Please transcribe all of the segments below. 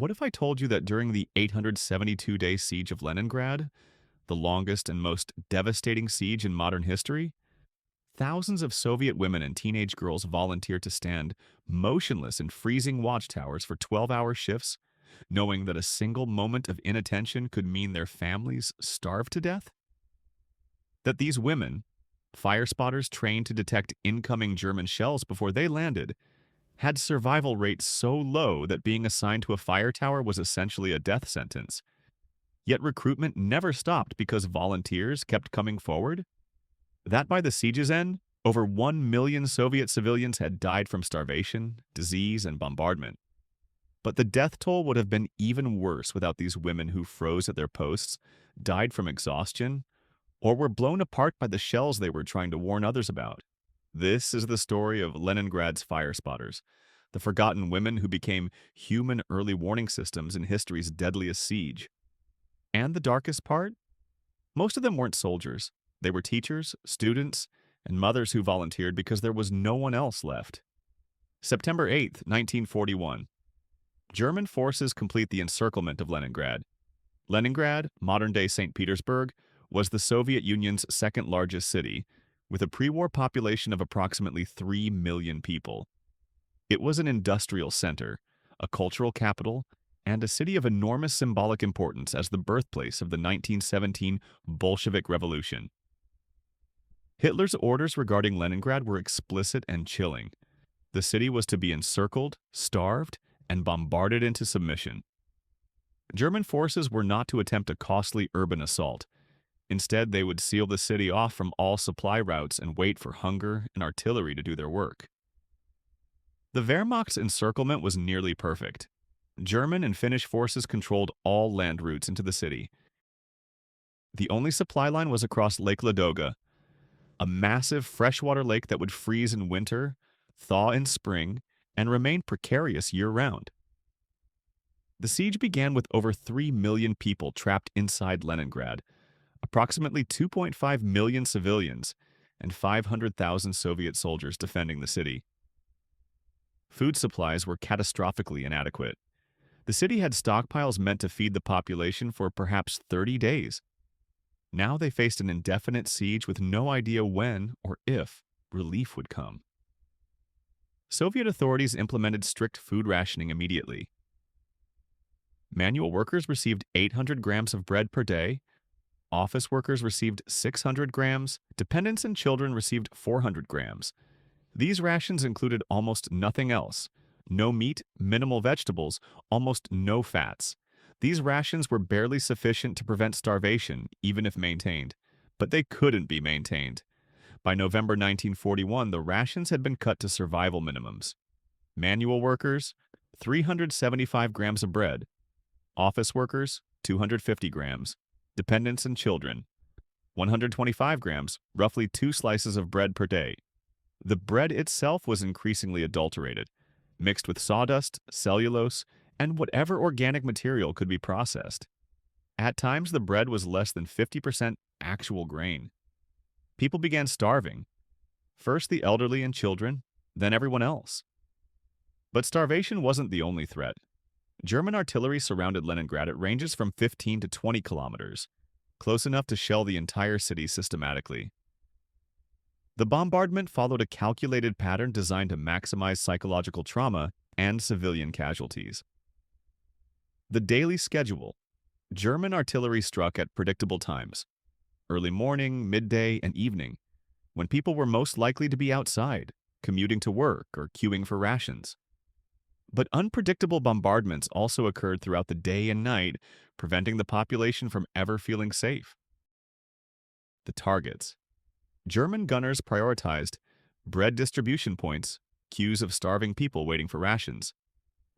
What if I told you that during the 872-day siege of Leningrad, the longest and most devastating siege in modern history, thousands of Soviet women and teenage girls volunteered to stand motionless in freezing watchtowers for 12-hour shifts, knowing that a single moment of inattention could mean their families starved to death? That these women, fire spotters trained to detect incoming German shells before they landed, had survival rates so low that being assigned to a fire tower was essentially a death sentence. Yet recruitment never stopped because volunteers kept coming forward? That by the siege's end, over 1 million Soviet civilians had died from starvation, disease, and bombardment. But the death toll would have been even worse without these women who froze at their posts, died from exhaustion, or were blown apart by the shells they were trying to warn others about. This is the story of Leningrad's fire spotters, the forgotten women who became human early warning systems in history's deadliest siege. And the darkest part? Most of them weren't soldiers. They were teachers, students, and mothers who volunteered because there was no one else left. September 8th, 1941. German forces complete the encirclement of Leningrad. Leningrad, modern-day St. Petersburg, was the Soviet Union's second largest city, with a pre-war population of approximately 3 million people. It was an industrial center, a cultural capital, and a city of enormous symbolic importance as the birthplace of the 1917 Bolshevik Revolution. Hitler's orders regarding Leningrad were explicit and chilling. The city was to be encircled, starved, and bombarded into submission. German forces were not to attempt a costly urban assault. Instead, they would seal the city off from all supply routes and wait for hunger and artillery to do their work. The Wehrmacht's encirclement was nearly perfect. German and Finnish forces controlled all land routes into the city. The only supply line was across Lake Ladoga, a massive freshwater lake that would freeze in winter, thaw in spring, and remain precarious year-round. The siege began with over 3 million people trapped inside Leningrad, approximately 2.5 million civilians, and 500,000 Soviet soldiers defending the city. Food supplies were catastrophically inadequate. The city had stockpiles meant to feed the population for perhaps 30 days. Now they faced an indefinite siege with no idea when or if relief would come. Soviet authorities implemented strict food rationing immediately. Manual workers received 800 grams of bread per day, office workers received 600 grams, dependents and children received 400 grams. These rations included almost nothing else. No meat, minimal vegetables, almost no fats. These rations were barely sufficient to prevent starvation, even if maintained. But they couldn't be maintained. By November 1941, the rations had been cut to survival minimums. Manual workers, 375 grams of bread. Office workers, 250 grams. Dependents and children, 125 grams, roughly 2 slices of bread per day. The bread itself was increasingly adulterated, mixed with sawdust, cellulose, and whatever organic material could be processed. At times, the bread was less than 50% actual grain. People began starving. First the elderly and children, then everyone else. But starvation wasn't the only threat. German artillery surrounded Leningrad at ranges from 15 to 20 kilometers, close enough to shell the entire city systematically. The bombardment followed a calculated pattern designed to maximize psychological trauma and civilian casualties. The daily schedule. German artillery struck at predictable times, early morning, midday, and evening, when people were most likely to be outside, commuting to work or queuing for rations. But unpredictable bombardments also occurred throughout the day and night, preventing the population from ever feeling safe. The targets. German gunners prioritized bread distribution points, queues of starving people waiting for rations.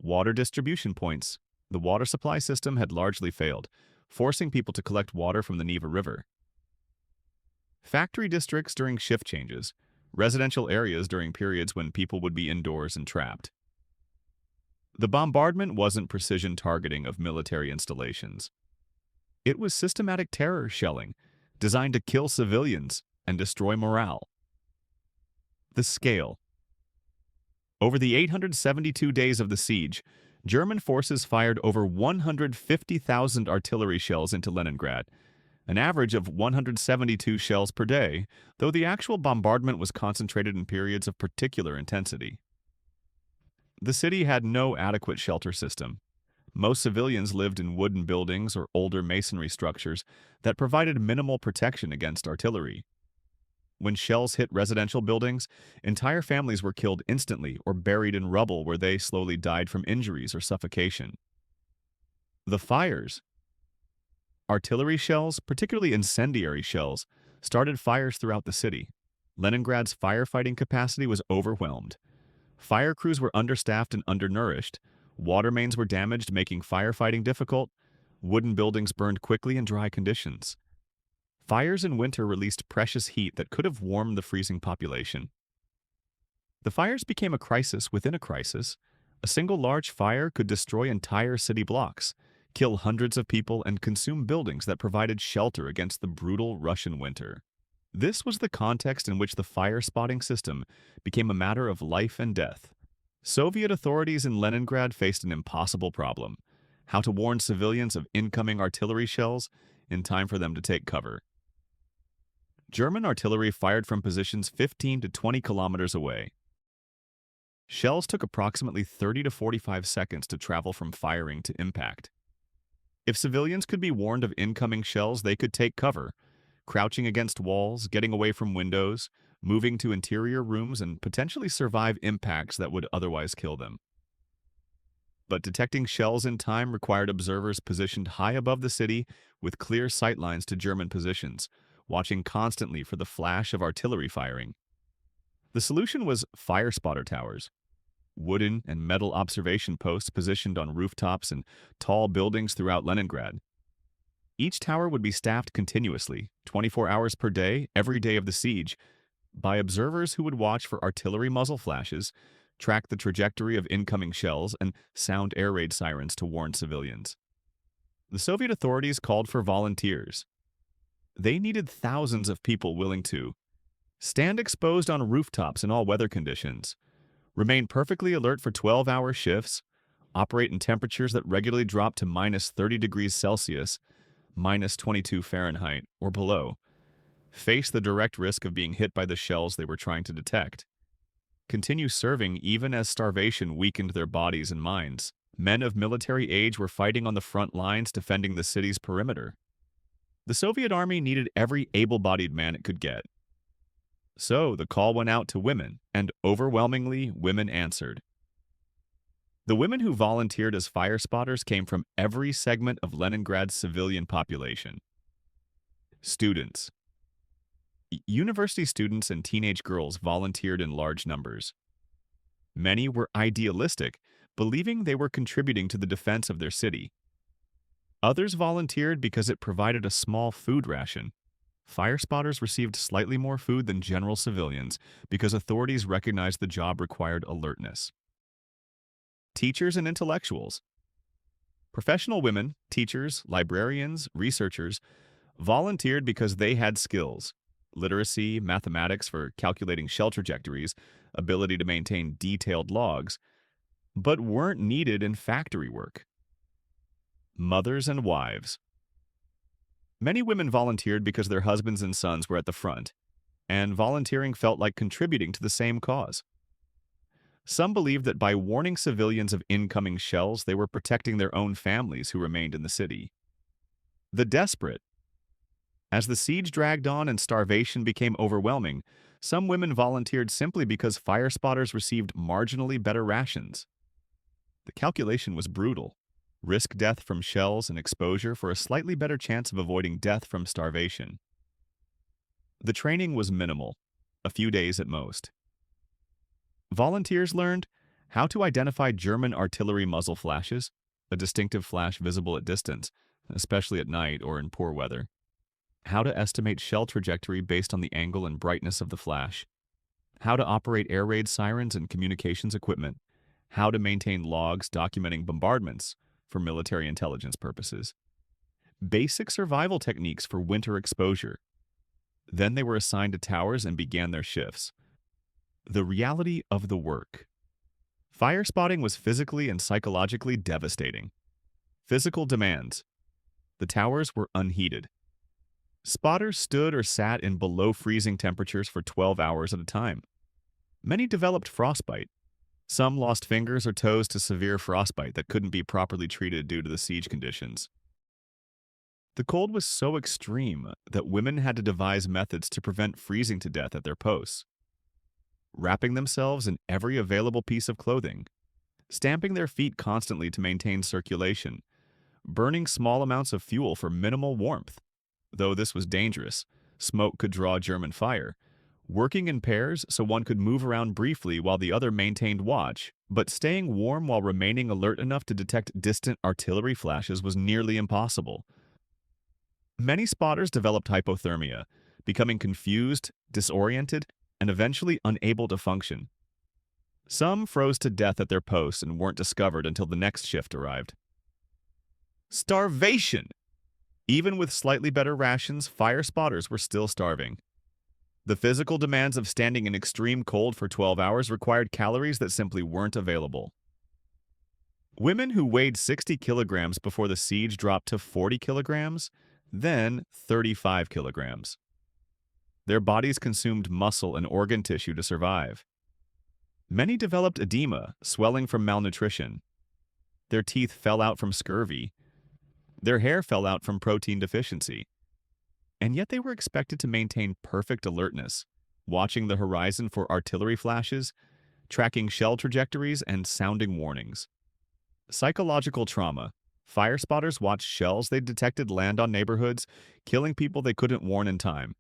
Water distribution points. The water supply system had largely failed, forcing people to collect water from the Neva River. Factory districts during shift changes. Residential areas during periods when people would be indoors and trapped. The bombardment wasn't precision targeting of military installations. It was systematic terror shelling, designed to kill civilians and destroy morale. The scale. Over the 872 days of the siege, German forces fired over 150,000 artillery shells into Leningrad, an average of 172 shells per day, though the actual bombardment was concentrated in periods of particular intensity. The city had no adequate shelter system. Most civilians lived in wooden buildings or older masonry structures that provided minimal protection against artillery. When shells hit residential buildings, entire families were killed instantly or buried in rubble where they slowly died from injuries or suffocation. The fires. Artillery shells, particularly incendiary shells, started fires throughout the city. Leningrad's firefighting capacity was overwhelmed. Fire crews were understaffed and undernourished. Water mains were damaged, making firefighting difficult. Wooden buildings burned quickly in dry conditions. Fires in winter released precious heat that could have warmed the freezing population. The fires became a crisis within a crisis. A single large fire could destroy entire city blocks, kill hundreds of people, and consume buildings that provided shelter against the brutal Russian winter. This was the context in which the fire spotting system became a matter of life and death. Soviet authorities in Leningrad faced an impossible problem: how to warn civilians of incoming artillery shells in time for them to take cover. German artillery fired from positions 15 to 20 kilometers away. Shells took approximately 30 to 45 seconds to travel from firing to impact. If civilians could be warned of incoming shells, they could take cover, crouching against walls, getting away from windows, moving to interior rooms, and potentially survive impacts that would otherwise kill them. But detecting shells in time required observers positioned high above the city with clear sightlines to German positions, watching constantly for the flash of artillery firing. The solution was fire spotter towers, wooden and metal observation posts positioned on rooftops and tall buildings throughout Leningrad. Each tower would be staffed continuously, 24 hours per day, every day of the siege, by observers who would watch for artillery muzzle flashes, track the trajectory of incoming shells, and sound air raid sirens to warn civilians. The Soviet authorities called for volunteers. They needed thousands of people willing to stand exposed on rooftops in all weather conditions, remain perfectly alert for 12-hour shifts, operate in temperatures that regularly drop to minus 30 degrees Celsius, minus 22 Fahrenheit, or below, face the direct risk of being hit by the shells they were trying to detect, continue serving even as starvation weakened their bodies and minds. Men of military age were fighting on the front lines defending the city's perimeter. The Soviet army needed every able-bodied man it could get. So the call went out to women, and overwhelmingly, women answered. The women who volunteered as fire spotters came from every segment of Leningrad's civilian population. Students. University students and teenage girls volunteered in large numbers. Many were idealistic, believing they were contributing to the defense of their city. Others volunteered because it provided a small food ration. Fire spotters received slightly more food than general civilians because authorities recognized the job required alertness. Teachers and intellectuals. Professional women, teachers, librarians, researchers volunteered because they had skills: literacy, mathematics for calculating shell trajectories, ability to maintain detailed logs, but weren't needed in factory work. Mothers and wives. Many women volunteered because their husbands and sons were at the front, and volunteering felt like contributing to the same cause. Some believed that by warning civilians of incoming shells, they were protecting their own families who remained in the city. The desperate. As the siege dragged on and starvation became overwhelming, some women volunteered simply because fire spotters received marginally better rations. The calculation was brutal. Risk death from shells and exposure for a slightly better chance of avoiding death from starvation. The training was minimal, a few days at most. Volunteers learned how to identify German artillery muzzle flashes, a distinctive flash visible at distance, especially at night or in poor weather, how to estimate shell trajectory based on the angle and brightness of the flash, how to operate air raid sirens and communications equipment, how to maintain logs documenting bombardments for military intelligence purposes, basic survival techniques for winter exposure. Then they were assigned to towers and began their shifts. The reality of the work. Fire spotting was physically and psychologically devastating. Physical demands. The towers were unheated. Spotters stood or sat in below freezing temperatures for 12 hours at a time. Many developed frostbite. Some lost fingers or toes to severe frostbite that couldn't be properly treated due to the siege conditions. The cold was so extreme that women had to devise methods to prevent freezing to death at their posts. Wrapping themselves in every available piece of clothing, stamping their feet constantly to maintain circulation, burning small amounts of fuel for minimal warmth. Though this was dangerous, smoke could draw German fire. Working in pairs so one could move around briefly while the other maintained watch, but staying warm while remaining alert enough to detect distant artillery flashes was nearly impossible. Many spotters developed hypothermia, becoming confused, disoriented, and eventually unable to function. Some froze to death at their posts and weren't discovered until the next shift arrived. Starvation! Even with slightly better rations, fire spotters were still starving. The physical demands of standing in extreme cold for 12 hours required calories that simply weren't available. Women who weighed 60 kilograms before the siege dropped to 40 kilograms, then 35 kilograms. Their bodies consumed muscle and organ tissue to survive. Many developed edema, swelling from malnutrition. Their teeth fell out from scurvy. Their hair fell out from protein deficiency. And yet they were expected to maintain perfect alertness, watching the horizon for artillery flashes, tracking shell trajectories, and sounding warnings. Psychological trauma. Fire spotters watched shells they detected land on neighborhoods, killing people they couldn't warn in time.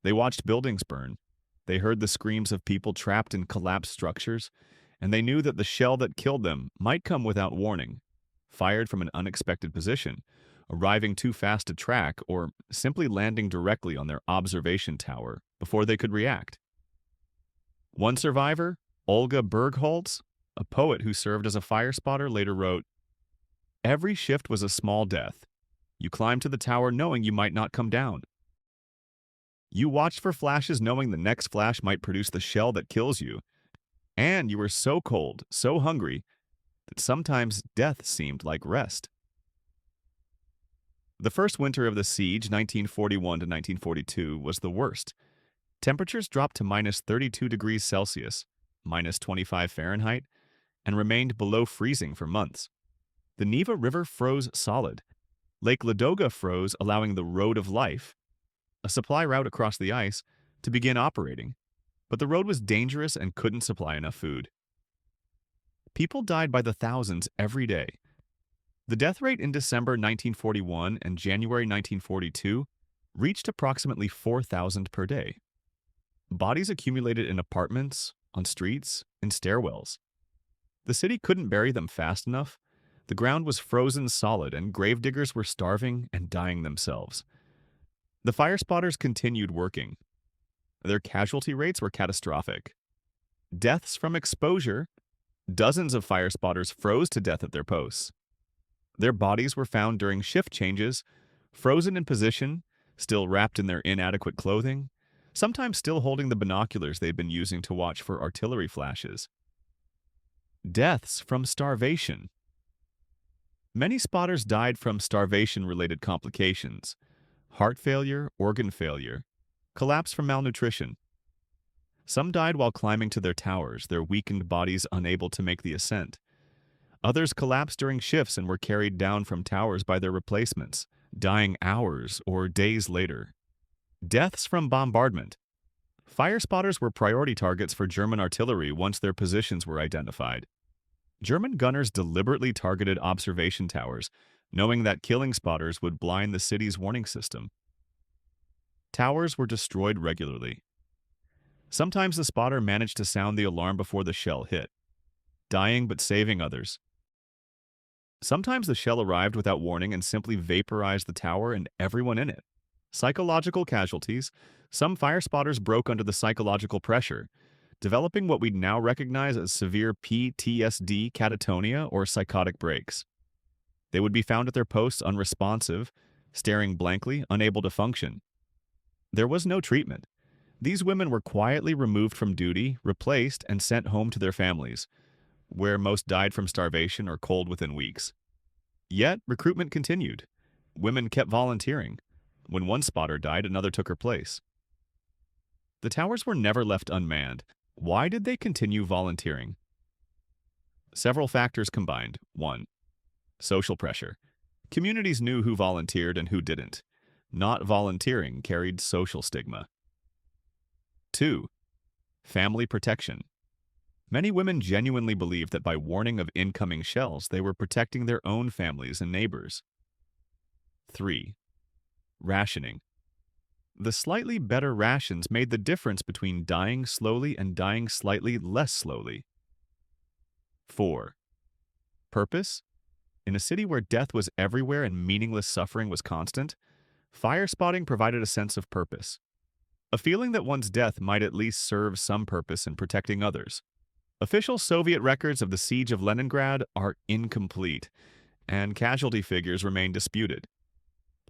They watched buildings burn. They heard the screams of people trapped in collapsed structures, and they knew that the shell that killed them might come without warning, fired from an unexpected position, arriving too fast to track, or simply landing directly on their observation tower before they could react. One survivor, Olga Bergholz, a poet who served as a fire spotter, later wrote, "Every shift was a small death. You climbed to the tower knowing you might not come down. You watched for flashes knowing the next flash might produce the shell that kills you. And you were so cold, so hungry, that sometimes death seemed like rest." The first winter of the siege, 1941 to 1942, was the worst. Temperatures dropped to minus 32 degrees Celsius, minus 25 Fahrenheit, and remained below freezing for months. The Neva River froze solid. Lake Ladoga froze, allowing the Road of Life, a supply route across the ice, to begin operating. But the road was dangerous and couldn't supply enough food. People died by the thousands every day. The death rate in December 1941 and January 1942 reached approximately 4,000 per day. Bodies accumulated in apartments, on streets, in stairwells. The city couldn't bury them fast enough. The ground was frozen solid, and gravediggers were starving and dying themselves. The fire spotters continued working. Their casualty rates were catastrophic. Deaths from exposure. Dozens of fire spotters froze to death at their posts. Their bodies were found during shift changes, frozen in position, still wrapped in their inadequate clothing, sometimes still holding the binoculars they'd been using to watch for artillery flashes. Deaths from starvation. Many spotters died from starvation-related complications: heart failure, organ failure, collapse from malnutrition. Some died while climbing to their towers, their weakened bodies unable to make the ascent. Others collapsed during shifts and were carried down from towers by their replacements, dying hours or days later. Deaths from bombardment. Fire spotters were priority targets for German artillery once their positions were identified. German gunners deliberately targeted observation towers, knowing that killing spotters would blind the city's warning system. Towers were destroyed regularly. Sometimes the spotter managed to sound the alarm before the shell hit, dying but saving others. Sometimes the shell arrived without warning and simply vaporized the tower and everyone in it. Psychological casualties. Some fire spotters broke under the psychological pressure, developing what we'd now recognize as severe PTSD, catatonia, or psychotic breaks. They would be found at their posts unresponsive, staring blankly, unable to function. There was no treatment. These women were quietly removed from duty, replaced, and sent home to their families. where most died from starvation or cold within weeks. Yet, recruitment continued. Women kept volunteering. When one spotter died, another took her place. The towers were never left unmanned. Why did they continue volunteering? Several factors combined. 1. Social pressure. Communities knew who volunteered and who didn't. Not volunteering carried social stigma. 2. Family protection. Many women genuinely believed that by warning of incoming shells, they were protecting their own families and neighbors. 3. Rationing. The slightly better rations made the difference between dying slowly and dying slightly less slowly. 4. Purpose. In a city where death was everywhere and meaningless suffering was constant, fire spotting provided a sense of purpose. A feeling that one's death might at least serve some purpose in protecting others. Official Soviet records of the siege of Leningrad are incomplete, and casualty figures remain disputed.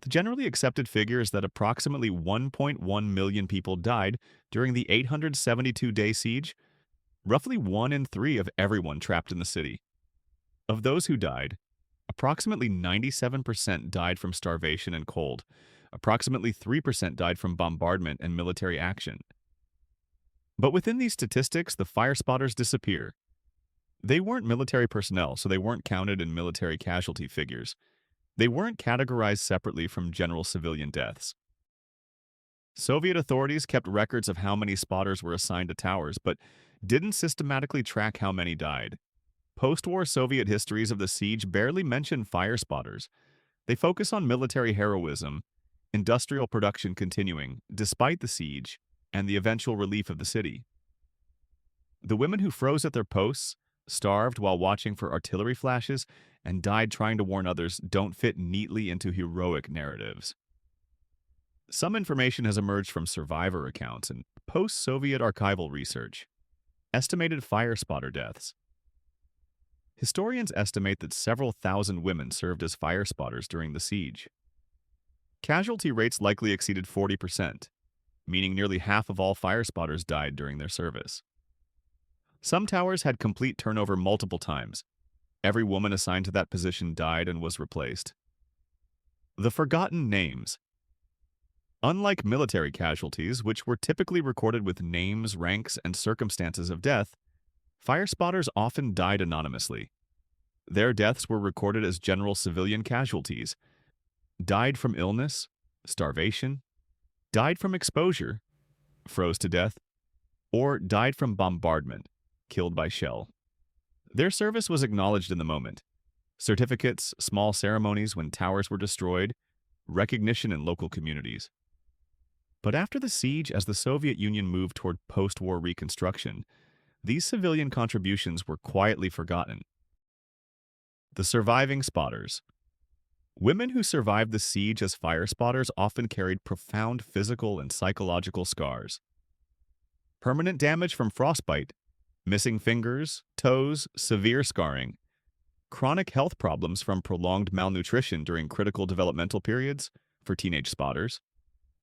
The generally accepted figure is that approximately 1.1 million people died during the 872-day siege, roughly 1 in 3 of everyone trapped in the city. Of those who died, approximately 97% died from starvation and cold. Approximately 3% died from bombardment and military action. But within these statistics, the fire spotters disappear. They weren't military personnel, so they weren't counted in military casualty figures. They weren't categorized separately from general civilian deaths. Soviet authorities kept records of how many spotters were assigned to towers, but didn't systematically track how many died. Post-war Soviet histories of the siege barely mention fire spotters. They focus on military heroism, industrial production continuing, despite the siege, and the eventual relief of the city. The women who froze at their posts, starved while watching for artillery flashes, and died trying to warn others don't fit neatly into heroic narratives. Some information has emerged from survivor accounts and post-Soviet archival research. Estimated fire spotter deaths. Historians estimate that several thousand women served as fire spotters during the siege. Casualty rates likely exceeded 40%, meaning nearly half of all fire spotters died during their service. Some towers had complete turnover multiple times. Every woman assigned to that position died and was replaced. The forgotten names. Unlike military casualties, which were typically recorded with names, ranks, and circumstances of death, fire spotters often died anonymously. Their deaths were recorded as general civilian casualties. Died from illness, starvation, died from exposure, froze to death, or died from bombardment, killed by shell. Their service was acknowledged in the moment. Certificates, small ceremonies when towers were destroyed, recognition in local communities. But after the siege, as the Soviet Union moved toward post-war reconstruction, these civilian contributions were quietly forgotten. The surviving spotters. Women who survived the siege as fire spotters often carried profound physical and psychological scars. Permanent damage from frostbite, missing fingers, toes, severe scarring, chronic health problems from prolonged malnutrition during critical developmental periods for teenage spotters,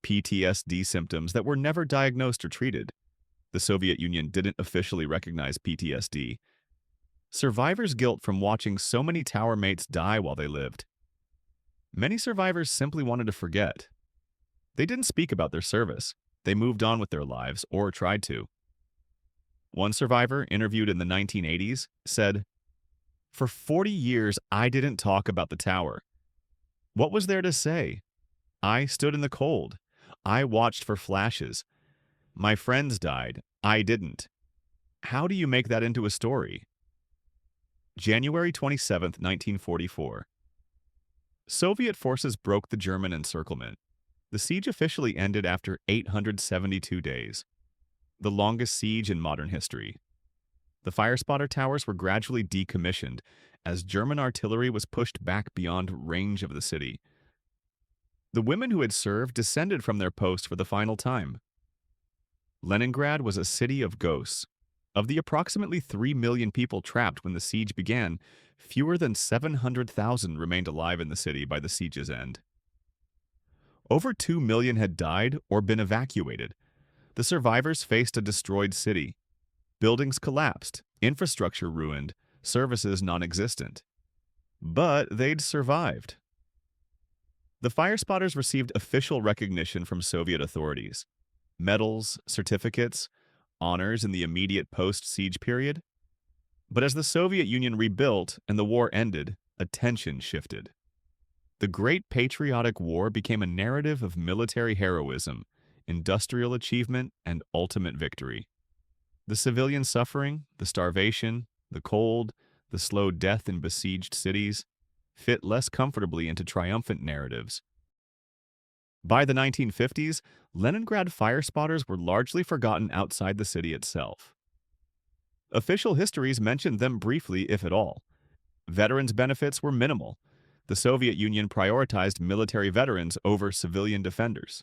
PTSD symptoms that were never diagnosed or treated. The Soviet Union didn't officially recognize PTSD. Survivors' guilt from watching so many tower mates die while they lived. Many survivors simply wanted to forget. They didn't speak about their service. They moved on with their lives, or tried to. One survivor, interviewed in the 1980s, said, "For 40 years, I didn't talk about the tower. What was there to say? I stood in the cold. I watched for flashes. My friends died. I didn't. How do you make that into a story?" January 27, 1944. Soviet forces broke the German encirclement. The siege officially ended after 872 days, the longest siege in modern history. The fire spotter towers were gradually decommissioned as German artillery was pushed back beyond range of the city. The women who had served descended from their posts for the final time. Leningrad was a city of ghosts. Of the approximately 3 million people trapped when the siege began, fewer than 700,000 remained alive in the city by the siege's end. Over 2 million had died or been evacuated. The survivors faced a destroyed city. Buildings collapsed, infrastructure ruined, services non-existent. But they'd survived. The fire spotters received official recognition from Soviet authorities, medals, certificates, honors in the immediate post-siege period. But as the Soviet Union rebuilt and the war ended, attention shifted. The Great Patriotic War became a narrative of military heroism, industrial achievement, and ultimate victory. The civilian suffering, the starvation, the cold, the slow death in besieged cities fit less comfortably into triumphant narratives. By the 1950s, Leningrad fire spotters were largely forgotten outside the city itself. Official histories mentioned them briefly, if at all. Veterans' benefits were minimal. The Soviet Union prioritized military veterans over civilian defenders.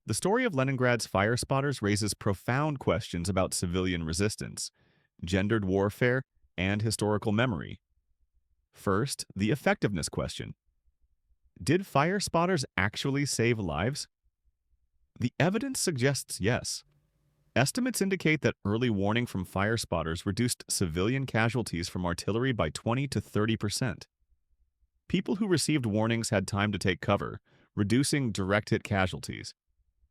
The story of Leningrad's fire spotters raises profound questions about civilian resistance, gendered warfare, and historical memory. First, the effectiveness question. Did fire spotters actually save lives? The evidence suggests yes. Estimates indicate that early warning from fire spotters reduced civilian casualties from artillery by 20 to 30%. People who received warnings had time to take cover, reducing direct hit casualties.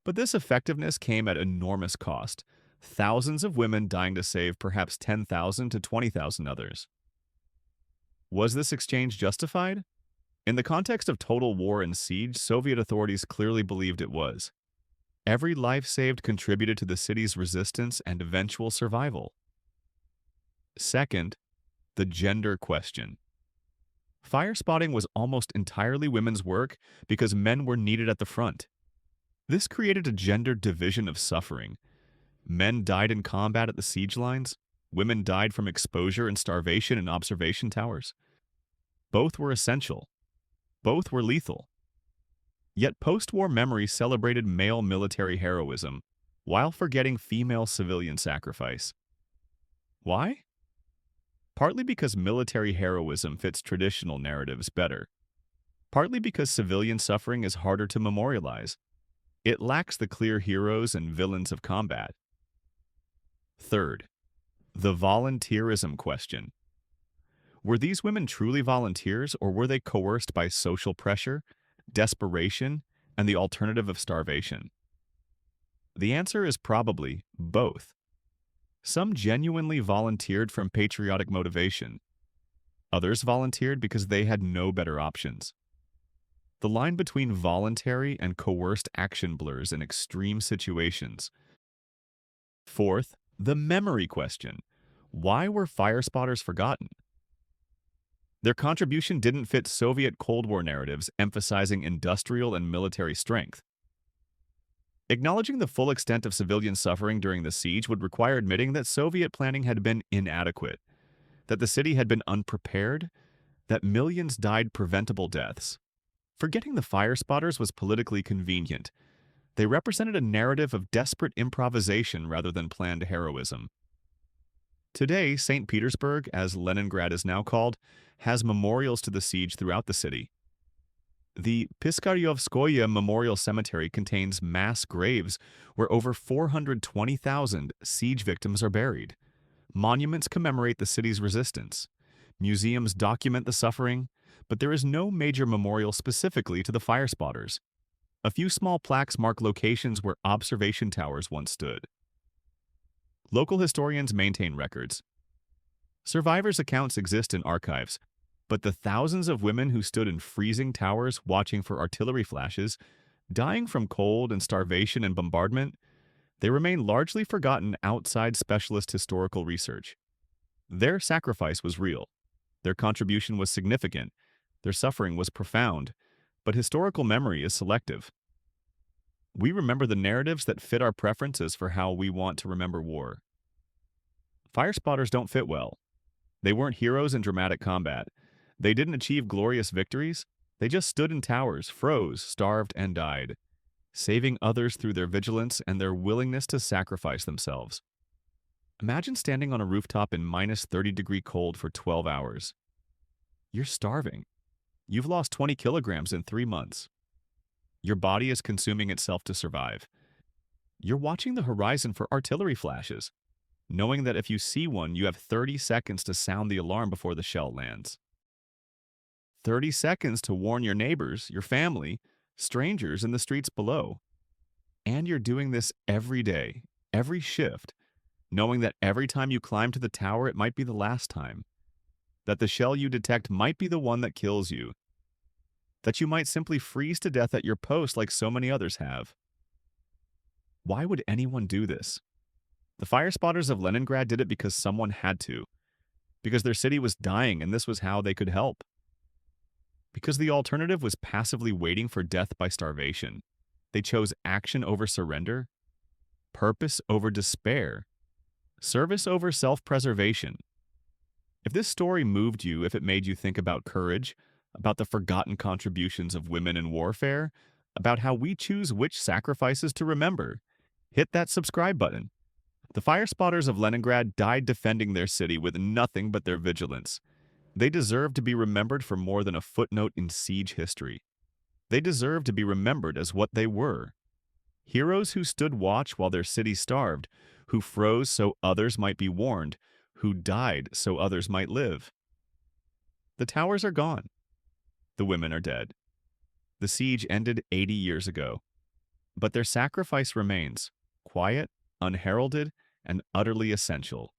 But this effectiveness came at enormous cost, thousands of women dying to save perhaps 10,000 to 20,000 others. Was this exchange justified? In the context of total war and siege, Soviet authorities clearly believed it was. Every life saved contributed to the city's resistance and eventual survival. Second, the gender question. Fire spotting was almost entirely women's work because men were needed at the front. This created a gendered division of suffering. Men died in combat at the siege lines. Women died from exposure and starvation in observation towers. Both were essential. Both were lethal. Yet post-war memory celebrated male military heroism, while forgetting female civilian sacrifice. Why? Partly because military heroism fits traditional narratives better. Partly because civilian suffering is harder to memorialize. It lacks the clear heroes and villains of combat. Third, the volunteerism question. Were these women truly volunteers, or were they coerced by social pressure, desperation, and the alternative of starvation? The answer is probably both. Some genuinely volunteered from patriotic motivation. Others volunteered because they had no better options. The line between voluntary and coerced action blurs in extreme situations. Fourth, the memory question. Why were fire spotters forgotten? Their contribution didn't fit Soviet Cold War narratives emphasizing industrial and military strength. Acknowledging the full extent of civilian suffering during the siege would require admitting that Soviet planning had been inadequate, that the city had been unprepared, that millions died preventable deaths. Forgetting the fire spotters was politically convenient. They represented a narrative of desperate improvisation rather than planned heroism. Today, St. Petersburg, as Leningrad is now called, has memorials to the siege throughout the city. The Piskaryovskoye Memorial Cemetery contains mass graves where over 420,000 siege victims are buried. Monuments commemorate the city's resistance. Museums document the suffering, but there is no major memorial specifically to the fire spotters. A few small plaques mark locations where observation towers once stood. Local historians maintain records. Survivors' accounts exist in archives, but the thousands of women who stood in freezing towers watching for artillery flashes, dying from cold and starvation and bombardment, they remain largely forgotten outside specialist historical research. Their sacrifice was real. Their contribution was significant. Their suffering was profound. But historical memory is selective. We remember the narratives that fit our preferences for how we want to remember war. Fire spotters don't fit well. They weren't heroes in dramatic combat. They didn't achieve glorious victories. They just stood in towers, froze, starved, and died, saving others through their vigilance and their willingness to sacrifice themselves. Imagine standing on a rooftop in minus 30-degree cold for 12 hours. You're starving. You've lost 20 kilograms in 3 months. Your body is consuming itself to survive. You're watching the horizon for artillery flashes. knowing that if you see one, you have 30 seconds to sound the alarm before the shell lands. 30 seconds to warn your neighbors, your family, strangers in the streets below. And you're doing this every day, every shift, knowing that every time you climb to the tower, it might be the last time, that the shell you detect might be the one that kills you, that you might simply freeze to death at your post like so many others have. Why would anyone do this? The fire spotters of Leningrad did it because someone had to, because their city was dying and this was how they could help. Because the alternative was passively waiting for death by starvation. They chose action over surrender, purpose over despair, service over self-preservation. If this story moved you, if it made you think about courage, about the forgotten contributions of women in warfare, about how we choose which sacrifices to remember, hit that subscribe button. The fire spotters of Leningrad died defending their city with nothing but their vigilance. They deserve to be remembered for more than a footnote in siege history. They deserve to be remembered as what they were. Heroes who stood watch while their city starved, who froze so others might be warned, who died so others might live. The towers are gone. The women are dead. The siege ended 80 years ago. But their sacrifice remains, quiet, unheralded, and utterly essential.